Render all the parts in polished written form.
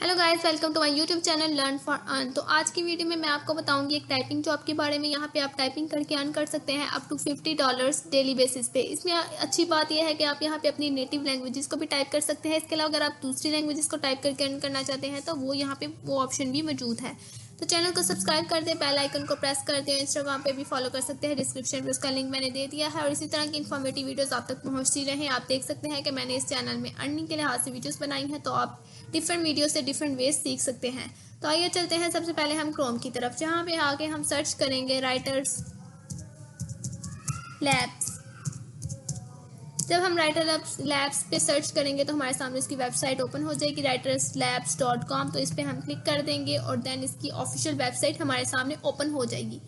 Hello guys, welcome to my YouTube channel learn for earn. तो आज की video में मैं आपको बताऊंगी एक टाइपिंग जॉब के बारे में। यहाँ पे आप टाइपिंग करके अर्न कर सकते हैं अप टू $50 डेली बेसिस पे। इसमें अच्छी बात यह है कि आप यहाँ पे अपनी नेटिव लैंग्वेजेस को भी टाइप कर सकते हैं। इसके अलावा अगर आप दूसरी लैंग्वेजेस को टाइप करके अर्न करना चाहते हैं तो वो यहाँ पे वो ऑप्शन भी मौजूद है। तो चैनल को सब्सक्राइब कर दें, बेल आइकन को प्रेस कर दें। इंस्टाग्राम पे भी फॉलो कर सकते हैं, डिस्क्रिप्शन में उसका लिंक मैंने दे दिया है। और इसी तरह की इन्फॉर्मेटिव वीडियोस आप तक पहुंचती रहें। आप देख सकते हैं कि मैंने इस चैनल में अर्निंग के लिहाज से वीडियोस बनाई हैं, तो आप डिफरेंट वीडियो से डिफरेंट वेज सीख सकते हैं। तो आइए चलते हैं सबसे पहले हम क्रोम की तरफ, जहाँ पे आके हम सर्च करेंगे राइटर्स लैब्स। जब हम राइटर लैब्स पे सर्च करेंगे तो हमारे सामने इसकी वेबसाइट ओपन हो जाएगी writerslabs.com। तो इस पर हम क्लिक कर देंगे और देन इसकी ऑफिशियल वेबसाइट हमारे सामने ओपन हो जाएगी।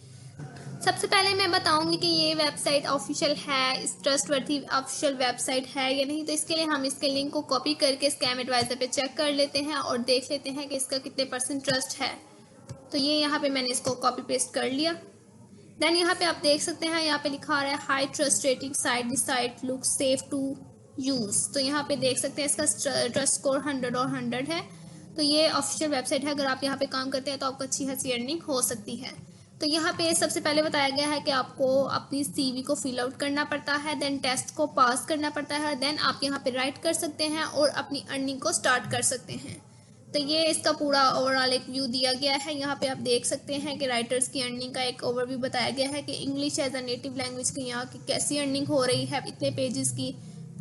सबसे पहले मैं बताऊंगी कि ये वेबसाइट ऑफिशियल है, इस ट्रस्टवर्थी ऑफिशियल वेबसाइट है या नहीं। तो इसके लिए हम इसके लिंक को कॉपी करके स्कैम एडवाइजर पे चेक कर लेते हैं और देख लेते हैं कि इसका कितने % ट्रस्ट है। तो ये यहाँ पे मैंने इसको कॉपी पेस्ट कर लिया। देन यहाँ पे आप देख सकते हैं, यहाँ पे लिखा आ रहा है high trust rating site, this site look safe to use. तो यहाँ पे देख सकते हैं इसका ट्रस्ट स्कोर 100 और 100 है। तो ये ऑफिशियल वेबसाइट है। अगर आप यहाँ पे काम करते हैं तो आपको अच्छी खासी अर्निंग हो सकती है। तो यहाँ पे सबसे पहले बताया गया है कि आपको अपनी सीवी को फिल आउट करना पड़ता है, देन टेस्ट को पास करना पड़ता है, देन आप यहाँ पे राइट कर सकते हैं और अपनी अर्निंग को स्टार्ट कर सकते हैं। तो ये इसका पूरा ओवरऑल एक व्यू दिया गया है। यहाँ पे आप देख सकते हैं कि राइटर्स की अर्निंग का एक ओवरव्यू बताया गया है कि English as a native language की यहाँ की कैसी अर्निंग हो रही है इतने पेजेस की,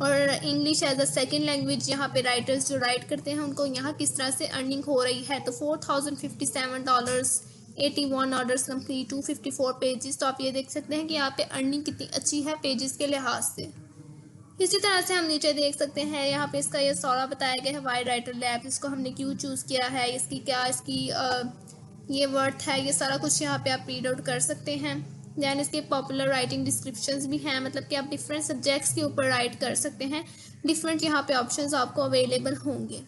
और English as a second language यहाँ पे राइटर्स जो राइट करते हैं उनको यहाँ किस तरह से अर्निंग हो रही है। तो $4057, 81 ऑर्डर्स कंप्लीट, 254 पेजेस। तो आप ये देख सकते हैं कि यहाँ पे अर्निंग कितनी अच्छी है पेजेस के लिहाज से। इसी तरह से हम नीचे देख सकते हैं, यहाँ पे इसका ये सारा बताया गया है वाई राइटर लैब, इसको हमने क्यों चूज़ किया है, इसकी क्या इसकी ये वर्थ है, ये सारा कुछ यहाँ पे आप रीड आउट कर सकते हैं। दैन इसके पॉपुलर राइटिंग डिस्क्रिप्शंस भी हैं, मतलब कि आप डिफरेंट सब्जेक्ट्स के ऊपर राइट कर सकते हैं। डिफरेंट यहाँ पे ऑप्शंस आपको अवेलेबल होंगे।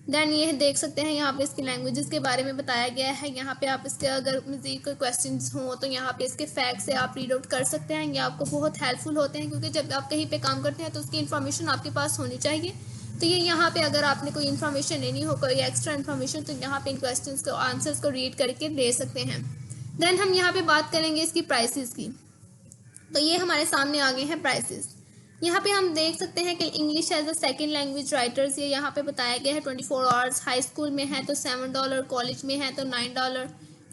देन ये देख सकते हैं, यहाँ पे इसकी लैंग्वेजेस के बारे में बताया गया है। यहाँ पे आप इसके अगर मज़ीद कोई क्वेश्चंस हों तो यहाँ पे इसके फैक्ट से आप रीड आउट कर सकते हैं। ये आपको बहुत हेल्पफुल होते हैं, क्योंकि जब आप कहीं पे काम करते हैं तो उसकी इन्फॉर्मेशन आपके पास होनी चाहिए। तो ये यहाँ पे अगर आपने कोई इन्फॉर्मेशन लेनी हो, कोई एक्स्ट्रा इन्फॉर्मेशन, तो यहाँ पे इन क्वेश्चन को आंसर्स को रीड करके ले सकते हैं। देन हम यहाँ पे बात करेंगे इसकी प्राइसेस की। तो ये हमारे सामने आ गए हैं प्राइसेस। यहाँ पे हम देख सकते हैं कि English as a second language writers ये यहाँ पे बताया गया है 24 आवर्स। हाई स्कूल में है तो $7, कॉलेज में है तो $9,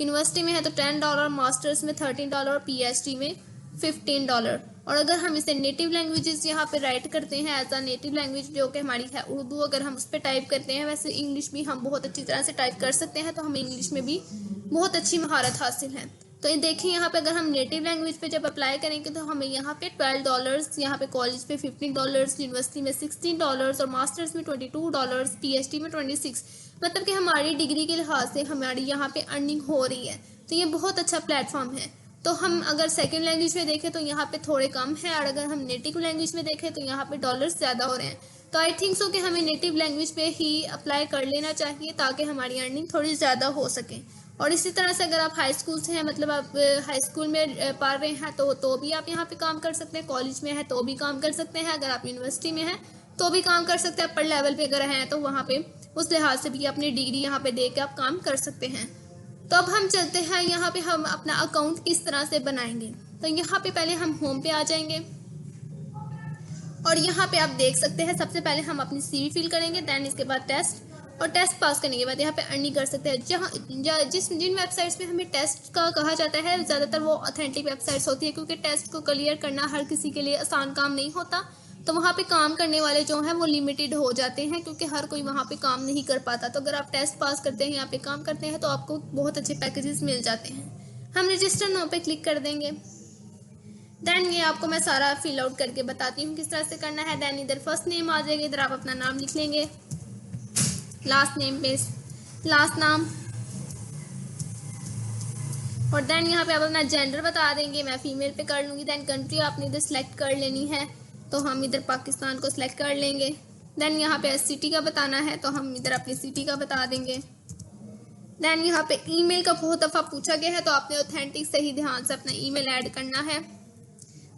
यूनिवर्सिटी में है तो $10, मास्टर्स में $13, पीएचडी में $15। और अगर हम इसे नेटिव लैंग्वेजेस यहाँ पे राइट करते हैं एज अ नेटिव लैंग्वेज जो कि हमारी है उर्दू, अगर हम उस पर टाइप करते हैं, वैसे इंग्लिश भी हम बहुत अच्छी तरह से टाइप कर सकते हैं, तो हमें इंग्लिश में भी बहुत अच्छी महारत हासिल है। तो ये देखिए, यहाँ पे अगर हम नेटिव लैंग्वेज पे जब अप्लाई करेंगे तो हमें यहाँ पे $12, यहाँ पे कॉलेज पे $15, यूनिवर्सिटी में $16 और मास्टर्स में $22, पीएचडी में 26। मतलब कि हमारी डिग्री के लिहाज से हमारी यहाँ पे अर्निंग हो रही है। तो ये बहुत अच्छा प्लेटफॉर्म है। तो हम अगर सेकेंड लैंग्वेज में देखें तो यहाँ पे थोड़े कम है, और अगर हम नेटिव लैंग्वेज में देखें तो यहाँ पे डॉलर्स ज़्यादा हो रहे हैं। तो आई थिंक सो कि हमें नेटिव लैंग्वेज पे ही अप्लाई कर लेना चाहिए, ताकि हमारी अर्निंग थोड़ी ज़्यादा हो सके। और इसी तरह से अगर आप हाई स्कूल से हैं, मतलब आप हाई स्कूल में पढ़ रहे हैं तो भी आप यहाँ पे काम कर सकते हैं, कॉलेज में है तो भी काम कर सकते हैं, अगर आप यूनिवर्सिटी में हैं तो भी काम कर सकते हैं, अपर लेवल पे अगर हैं तो वहाँ पे उस लिहाज से भी अपनी डिग्री यहाँ पे दे के आप काम कर सकते हैं। तो अब हम चलते हैं, यहाँ पे हम अपना अकाउंट किस तरह से बनाएंगे। तो यहाँ पे पहले हम होम पे आ जाएंगे और यहाँ पे आप देख सकते हैं, सबसे पहले हम अपनी सीवी फिल करेंगे, देन इसके बाद टेस्ट, और टेस्ट पास करने के बाद यहाँ पे अर्निंग कर सकते हैं। जिन वेबसाइट्स में हमें टेस्ट का कहा जाता है, ज़्यादातर वो ऑथेंटिक वेबसाइट्स होती है, क्योंकि टेस्ट को क्लियर करना हर किसी के लिए आसान काम नहीं होता। तो वहाँ पे काम करने वाले जो हैं वो लिमिटेड हो जाते हैं, क्योंकि हर कोई वहाँ पे काम नहीं कर पाता। तो अगर आप टेस्ट पास करते हैं, यहाँ पे काम करते हैं, तो आपको बहुत अच्छे पैकेजेस मिल जाते हैं। हम रजिस्टर नाउ पे क्लिक कर देंगे। देन ये आपको मैं सारा फिल आउट करके बताती हूँ किस तरह से करना है। देन इधर फर्स्ट नेम आ जाएगा, इधर आप अपना नाम लिख लेंगे, लास्ट नेम पे लास्ट नाम, और देन यहाँ पे आप अपना जेंडर बता देंगे, मैं फीमेल पे कर लूँगी। देन कंट्री आपने इधर सेलेक्ट कर लेनी है, तो हम इधर पाकिस्तान को सिलेक्ट कर लेंगे। देन यहाँ पे सिटी का बताना है, तो हम इधर अपनी सिटी का बता देंगे। देन यहाँ पे ईमेल का बहुत दफ़ा पूछा गया है, तो आपने ऑथेंटिक सही ध्यान से अपना ईमेल ऐड करना है।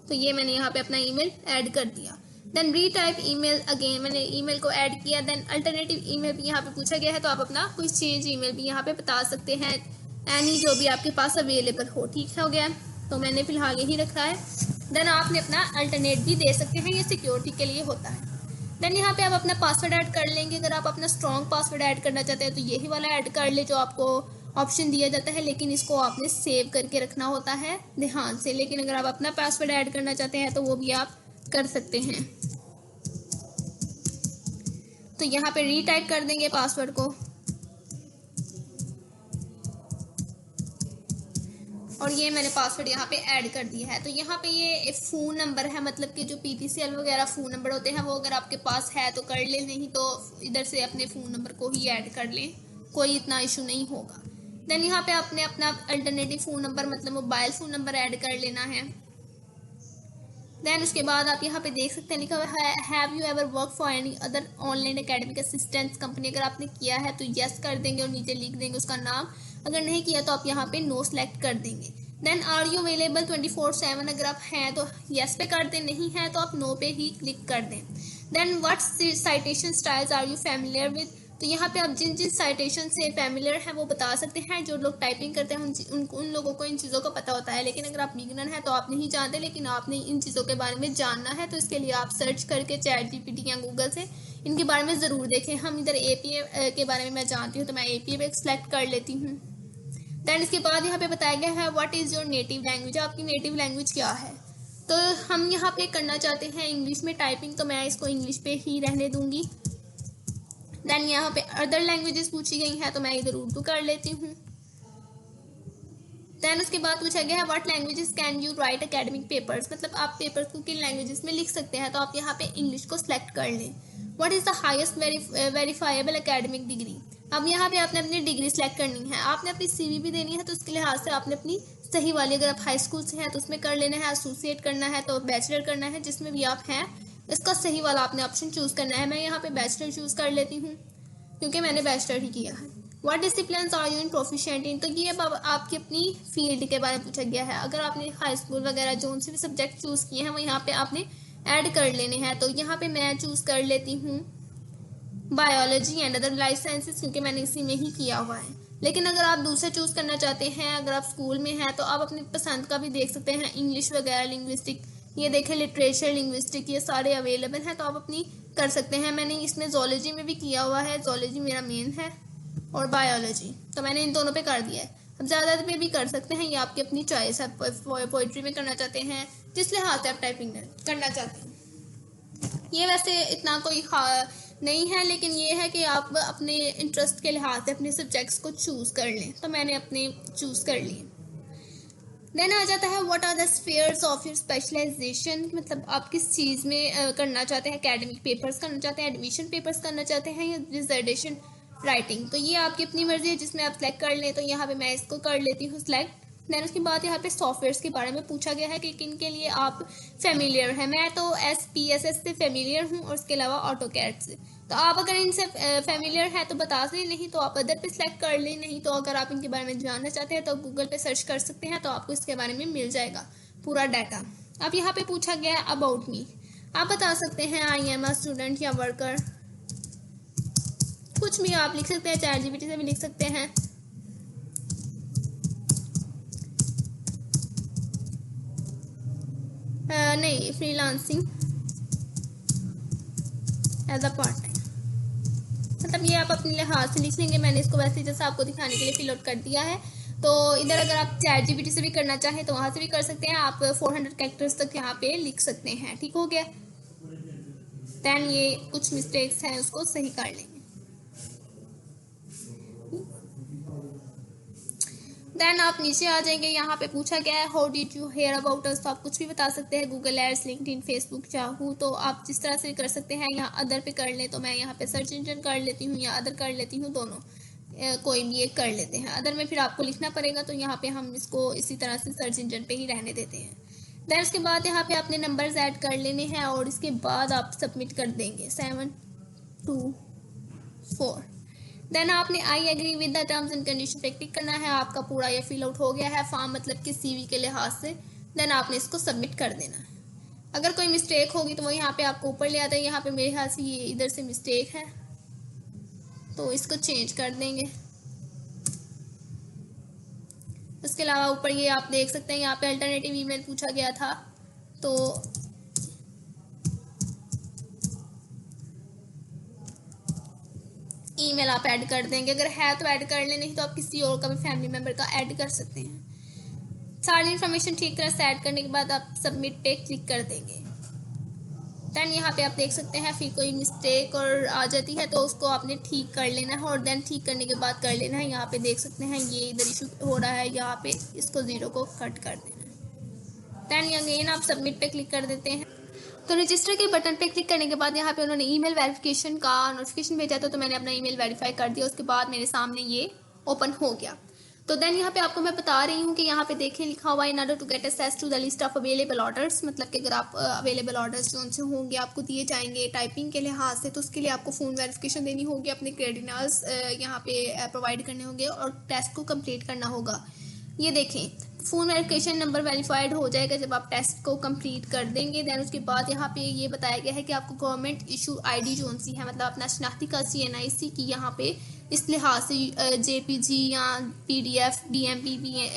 तो ये मैंने यहाँ पे अपना ईमेल ऐड कर दिया। देन रीटाइप ईमेल, अगेन मैंने ईमेल को ऐड किया। देन अल्टरनेटिव ईमेल भी यहाँ पे पूछा गया है, तो आप अपना कोई चेंज ईमेल भी यहाँ पे बता सकते हैं, एनी जो भी आपके पास अवेलेबल हो। ठीक हो गया, तो मैंने फिलहाल यही रखा है। देन आपने अपना अल्टरनेट भी दे सकते हैं, ये सिक्योरिटी के लिए होता है। देन यहाँ पे आप अपना पासवर्ड ऐड कर लेंगे। अगर आप अपना स्ट्रॉन्ग पासवर्ड ऐड करना चाहते हैं तो यही वाला ऐड कर ले जो आपको ऑप्शन दिया जाता है, लेकिन इसको आपने सेव करके रखना होता है ध्यान से। लेकिन अगर आप अपना पासवर्ड ऐड करना चाहते हैं तो वो भी आप कर सकते हैं। तो यहाँ पे रीटाइप कर देंगे पासवर्ड को, और ये मैंने पासवर्ड यहाँ पे ऐड कर दिया है। तो यहाँ पे ये फ़ोन नंबर है, मतलब कि जो PTCL वगैरह फ़ोन नंबर होते हैं वो अगर आपके पास है तो कर ले, नहीं तो इधर से अपने फ़ोन नंबर को ही ऐड कर लें, कोई इतना इशू नहीं होगा। देन यहाँ पे आपने अपना अल्टरनेटिव फ़ोन नंबर मतलब मोबाइल फ़ोन नंबर ऐड कर लेना है। देन उसके बाद आप यहाँ पे देख सकते हैं लिखा हुआ है have you ever work for any other online academic assistance company. अगर आपने किया है तो यस कर देंगे और नीचे लिख देंगे उसका नाम। अगर नहीं किया तो आप यहाँ पे नो सेलेक्ट कर देंगे। देन आर यू अवेलेबल 24/7, अगर आप हैं तो यस पे कर दें, नहीं है तो आप नो पे ही क्लिक कर दें। Then what citation styles are you familiar with, तो यहाँ पे आप जिन जिन साइटेशन से फैमिलियर हैं वो बता सकते हैं। जो लोग टाइपिंग करते हैं उन लोगों को इन चीज़ों का पता होता है, लेकिन अगर आप बिगिनर हैं तो आप नहीं जानते, लेकिन आपने इन चीज़ों के बारे में जानना है, तो इसके लिए आप सर्च करके ChatGPT या गूगल से इनके बारे में ज़रूर देखें। हम इधर APA के बारे में मैं जानती हूँ तो मैं APA पे सेलेक्ट कर लेती हूँ। दैन इसके बाद यहाँ पे बताया गया है what is your native language, आपकी नेटिव लैंग्वेज क्या है। तो हम यहाँ पे करना चाहते हैं इंग्लिश में टाइपिंग, तो मैं इसको इंग्लिश पे ही रहने दूंगी। देन यहाँ पे अदर लैंग्वेजेस पूछी गई हैं तो मैं इधर उर्दू कर लेती हूँ। देन उसके बाद पूछा गया है what languages can you right academic papers, मतलब आप पेपर्स को किन लैंग्वेजेस में लिख सकते हैं, तो आप यहाँ पे इंग्लिश को सिलेक्ट कर लें। What is the highest verifiable academic degree, अब यहाँ पे आपने अपनी डिग्री सेलेक्ट करनी है। आपने अपनी CV भी देनी है, तो उसके लिहाज से आपने अपनी सही वाली, अगर आप हाई स्कूल से हैं तो उसमें कर लेना है, एसोसिएट करना है तो बैचलर करना है, जिसमें भी आप हैं इसका सही वाला आपने ऑप्शन चूज़ करना है। मैं यहाँ पे बैचलर चूज़ कर लेती हूँ क्योंकि मैंने बैचलर ही किया है। What disciplines are you in proficient in, तो ये अब आपकी अपनी फील्ड के बारे में पूछा गया है। अगर आपने हाई स्कूल वगैरह जो से भी सब्जेक्ट चूज़ किए हैं वो यहाँ पे आपने ऐड कर लेने हैं। तो यहाँ पे मैं चूज़ कर लेती हूँ biology and other life sciences, क्योंकि मैंने इसी में ही किया हुआ है। लेकिन अगर आप दूसरा चूज़ करना चाहते हैं, अगर आप स्कूल में हैं तो आप अपनी पसंद का भी देख सकते हैं, इंग्लिश वगैरह, लिंग्विस्टिक, ये देखें लिटरेचर, लिंग्विस्टिक, ये सारे अवेलेबल हैं, तो आप अपनी कर सकते हैं। मैंने इसमें जोलॉजी में भी किया हुआ है, जोलॉजी मेरा मेन है, और बायोलॉजी, तो मैंने इन दोनों पे कर दिया है। अब ज़्यादा पे भी कर सकते हैं, ये आपकी अपनी चॉइस है। पोइट्री में करना चाहते हैं, जिस लिहाज से आप टाइपिंग करना चाहते हैं। ये वैसे इतना कोई नहीं है, लेकिन ये है कि आप अपने इंटरेस्ट के लिहाज से अपने सब्जेक्ट्स को चूज़ कर लें, तो मैंने अपने चूज़ कर लिए। देन आ जाता है what are the spheres of your specialization, मतलब आप किस चीज़ में करना चाहते हैं, एकेडमिक पेपर्स करना चाहते हैं, एडमिशन पेपर्स करना चाहते हैं, या डिसर्टेशन राइटिंग। तो ये आपकी अपनी मर्जी है, जिसमें आप सेलेक्ट कर लें। तो यहाँ पे मैं इसको कर लेती हूँ सिलेक्ट। देन उसके बाद यहाँ पे सॉफ्टवेयर्स के बारे में पूछा गया है कि किन के लिए आप फेमिलियर हैं। मैं तो SPSS से फेमिलियर हूँ और उसके अलावा AutoCAD से। तो आप अगर इनसे फेमिलियर हैं तो बता दें, नहीं तो आप अदर पे सिलेक्ट कर लें। नहीं तो अगर आप इनके बारे में जानना चाहते हैं तो गूगल पे सर्च कर सकते हैं, तो आपको इसके बारे में मिल जाएगा पूरा डाटा। अब यहाँ पे पूछा गया है अबाउट मी, आप बता सकते हैं आई एम अ स्टूडेंट या वर्कर, कुछ भी आप लिख सकते हैं, ChatGPT से भी लिख सकते हैं। नहीं, freelancing as a part time, मतलब ये आप अपने लिहाज से लिख लेंगे। मैंने इसको वैसे जैसा आपको दिखाने के लिए फिल आउट कर दिया है। तो इधर अगर आप ChatGPT से भी करना चाहें तो वहाँ से भी कर सकते हैं। आप 400 कैरेक्टर्स तक यहाँ पे लिख सकते हैं। ठीक हो गया। दैन ये कुछ मिस्टेक्स हैं उसको सही कर लेंगे। देन आप नीचे आ जाएंगे, यहाँ पे पूछा गया है how did you hear about us, तो आप कुछ भी बता सकते हैं, Google ads, LinkedIn, Facebook, Yahoo, तो आप जिस तरह से कर सकते हैं। यहाँ अदर पे कर लें तो मैं यहाँ पे सर्च इंजन कर लेती हूँ या अदर कर लेती हूँ, दोनों कोई भी एक कर लेते हैं। अदर में फिर आपको लिखना पड़ेगा, तो यहाँ पे हम इसको इसी तरह से सर्च इंजन पे ही रहने देते हैं। देन उसके बाद यहाँ पे आपने नंबर्स ऐड कर लेने हैं और इसके बाद आप सबमिट कर देंगे 7 2 4। देन आपने I agree with the terms and condition पे क्लिक करना है। आपका पूरा ये फिल आउट हो गया है फॉर्म, मतलब कि CV के लिहाज से। देन आपने इसको सबमिट कर देना है। अगर कोई मिस्टेक होगी तो वो यहाँ पे आपको ऊपर ले आता है। यहाँ पे मेरे ख्याल से ये इधर से मिस्टेक है, तो इसको चेंज कर देंगे। उसके अलावा ऊपर ये आप देख सकते हैं यहाँ पे अल्टरनेटिव ईमेल पूछा गया था, तो ईमेल आप ऐड कर देंगे। अगर है तो ऐड कर लें, नहीं तो आप किसी और का भी फैमिली मेम्बर का ऐड कर सकते हैं। सारी इन्फॉर्मेशन ठीक तरह से ऐड करने के बाद आप सबमिट पे क्लिक कर देंगे। देन यहाँ पे आप देख सकते हैं फिर कोई मिस्टेक और आ जाती है तो उसको आपने ठीक कर लेना है, और देन ठीक करने के बाद कर लेना है। यहाँ पे देख सकते हैं ये इधर इशू हो रहा है, यहाँ पे इसको 0 को कट कर देना है। देन अगेन आप सबमिट पे क्लिक कर देते हैं। तो रजिस्टर के बटन पे क्लिक करने के बाद यहाँ पे उन्होंने ईमेल वेरिफिकेशन का नोटिफिकेशन भेजा था, तो मैंने अपना ईमेल वेरीफाई कर दिया। उसके बाद मेरे सामने ये ओपन हो गया। तो देन यहाँ पे आपको मैं बता रही हूँ कि यहाँ पे देखें लिखा हुआ है in order to get access to the list of available orders, मतलब कि अगर आप अवेलेबल ऑर्डर्स जो उनसे होंगे आपको दिए जाएंगे टाइपिंग के लिहाज से, तो उसके लिए आपको फ़ोन वेरिफिकेशन देनी होगी, अपने क्रेडेंशियल्स यहाँ पे प्रोवाइड करने होंगे और टेस्ट को कंप्लीट करना होगा। ये देखें फ़ोन वेरिफिकेशन नंबर वेरीफाइड हो जाएगा जब आप टेस्ट को कंप्लीट कर देंगे। देन उसके बाद यहाँ पे ये बताया गया है कि आपको गवर्नमेंट इशू आईडी जो सी है, मतलब अपना शनाख्ती का CNIC की यहाँ पे इस लिहाज से JPG या PDF DMP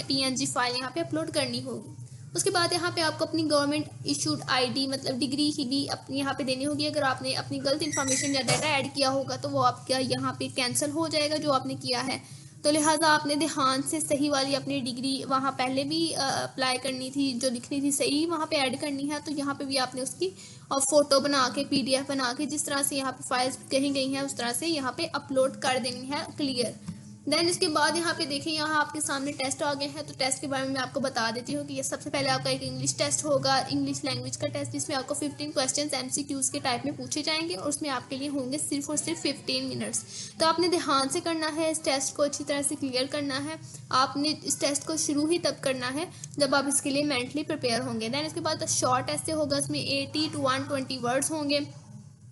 PNG फाइल यहाँ पे अपलोड करनी होगी। उसके बाद यहाँ पे आपको अपनी गवर्नमेंट इशूड ID मतलब डिग्री की भी अपनी यहाँ पे देनी होगी। अगर आपने अपनी गलत इन्फॉर्मेशन या डाटा ऐड किया होगा तो वो आपका यहाँ पे कैंसिल हो जाएगा जो आपने किया है। तो लिहाजा आपने ध्यान से सही वाली अपनी डिग्री वहाँ पहले भी अप्लाई करनी थी, जो लिखनी थी सही वहाँ पे ऐड करनी है। तो यहाँ पे भी आपने उसकी फ़ोटो बना के PDF बना के जिस तरह से यहाँ पे फाइल्स कहीं गई हैं उस तरह से यहाँ पे अपलोड कर देनी है क्लियर। देन इसके बाद यहाँ पे देखिए यहाँ आपके सामने टेस्ट आ गए हैं। तो टेस्ट के बारे में मैं आपको बता देती हूँ कि ये सबसे पहले आपका एक इंग्लिश टेस्ट होगा, इंग्लिश लैंग्वेज का टेस्ट, जिसमें आपको 15 क्वेश्चंस MCQs के टाइप में पूछे जाएंगे और उसमें आपके लिए होंगे सिर्फ और सिर्फ 15 मिनट्स। तो आपने ध्यान से करना है, इस टेस्ट को अच्छी तरह से क्लियर करना है। आपने इस टेस्ट को शुरू ही तब करना है जब आप इसके लिए मेंटली प्रिपेयर होंगे। दैन इसके बाद शॉर्ट टेस्ट होगा, इसमें 80 to 120 वर्ड्स होंगे।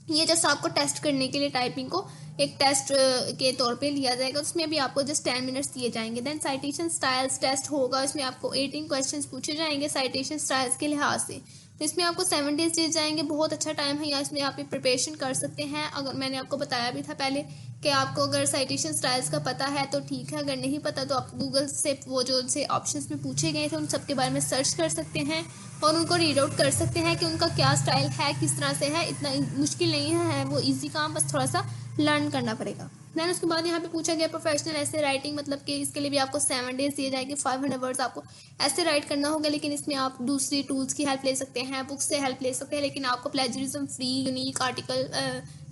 ये जस्ट आपको टेस्ट करने के लिए टाइपिंग को एक टेस्ट के तौर पे लिया जाएगा, उसमें भी आपको जस्ट 10 मिनट्स दिए जाएंगे। देन साइटेशन स्टाइल्स टेस्ट होगा, इसमें आपको 18 क्वेश्चंस पूछे जाएंगे साइटेशन स्टाइल्स के लिहाज से। तो इसमें आपको 7 डेज दिए जाएंगे, बहुत अच्छा टाइम है, या इसमें आप प्रिपरेशन कर सकते हैं। अगर मैंने आपको बताया भी था पहले कि आपको अगर साइटेशन स्टाइल्स का पता है तो ठीक है, अगर नहीं पता तो आप गूगल से वो जो उनसे ऑप्शंस में पूछे गए थे उन सब के बारे में सर्च कर सकते हैं और उनको रीड आउट कर सकते हैं कि उनका क्या स्टाइल है, किस तरह से है। इतना मुश्किल नहीं है, वो ईजी काम, बस थोड़ा सा लर्न करना पड़ेगा। दैन उसके बाद यहाँ पे पूछा गया प्रोफेशनल ऐसे राइटिंग, मतलब कि इसके लिए भी आपको 7 डेज दिए जाएंगे। 500 वर्ड्स आपको ऐसे राइट करना होगा, लेकिन इसमें आप दूसरी टूल्स की हेल्प ले सकते हैं, बुक्स से हेल्प ले सकते हैं, लेकिन आपको प्लेजरिज्म फ्री यूनिक आर्टिकल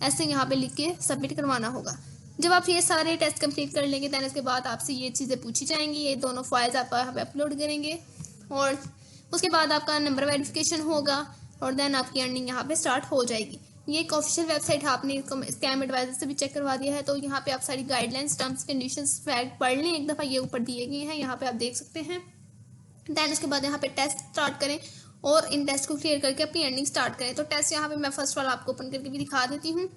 ऐसे यहाँ पे लिख के सबमिट करवाना होगा। जब आप ये सारे टेस्ट कंप्लीट कर लेंगे दैन इसके बाद आपसे ये चीज़ें पूछी जाएंगी। ये दोनों फाइल्स आप यहाँ पे अपलोड करेंगे और उसके बाद आपका नंबर वेरिफिकेशन होगा और देन आपकी अर्निंग यहाँ पे स्टार्ट हो जाएगी। ये एक ऑफिशियल वेबसाइट है, आपने इसको स्कैम एडवाइजर से भी चेक करवा दिया है। तो यहाँ पे आप सारी गाइडलाइंस टर्म्स कंडीशंस फैक्ट पढ़ लें एक दफ़ा, ये ऊपर दिए गए हैं, यहाँ पे आप देख सकते हैं। दैन उसके बाद यहाँ पे टेस्ट स्टार्ट करें और इन टेस्ट को क्लियर करके अपनी अर्निंग स्टार्ट करें। तो टेस्ट यहाँ पे मैं फर्स्ट वाला आपको ओपन करके भी दिखा देती हूँ।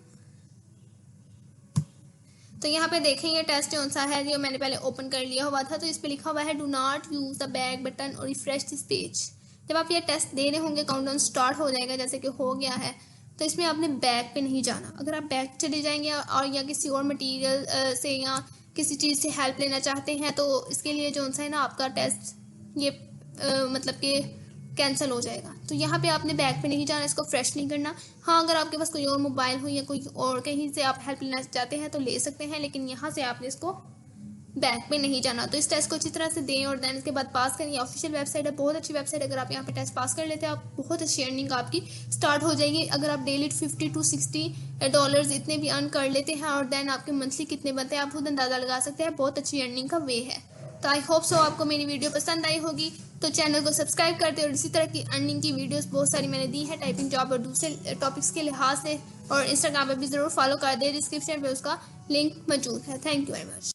तो यहाँ पे देखें ये टेस्ट कौन सा है, जो मैंने पहले ओपन कर लिया हुआ था। तो इस पे लिखा हुआ है do not use the back button और रिफ्रेश दिस पेज। जब आप ये टेस्ट दे रहे होंगे काउंटडाउन स्टार्ट हो जाएगा, जैसे कि हो गया है। तो इसमें आपने बैक पे नहीं जाना। अगर आप बैक चले जाएंगे और या किसी और मटेरियल से या किसी चीज़ से हेल्प लेना चाहते हैं तो इसके लिए जो सा है ना आपका टेस्ट ये मतलब कि कैंसिल हो जाएगा। तो यहाँ पे आपने बैक पे नहीं जाना, इसको फ्रेश नहीं करना। हाँ, अगर आपके पास कोई और मोबाइल हो या कोई और कहीं से आप हेल्प लेना चाहते हैं तो ले सकते हैं, लेकिन यहाँ से आपने इसको बैक पे नहीं जाना। तो इस टेस्ट को अच्छी तरह से दें और देन इसके बाद पास करें। ये ऑफिशियल वेबसाइट है, बहुत अच्छी वेबसाइट। अगर आप यहाँ पे टेस्ट पास कर लेते हैं आप बहुत अच्छी अर्निंग आपकी स्टार्ट हो जाएगी। अगर आप डेली $50 to $60 इतने भी अर्न कर लेते हैं और देन आपके मंथली कितने बनते हैं आप खुद अंदाज़ा लगा सकते हैं। बहुत अच्छी अर्निंग का वे है। तो आई होप सो आपको मेरी वीडियो पसंद आई होगी, तो चैनल को सब्सक्राइब कर दें। और इसी तरह की अर्निंग की वीडियोस बहुत सारी मैंने दी है टाइपिंग जॉब और दूसरे टॉपिक्स के लिहाज से। और इंस्टाग्राम पे भी ज़रूर फॉलो कर दें, डिस्क्रिप्शन पे उसका लिंक मौजूद है। Thank you very much.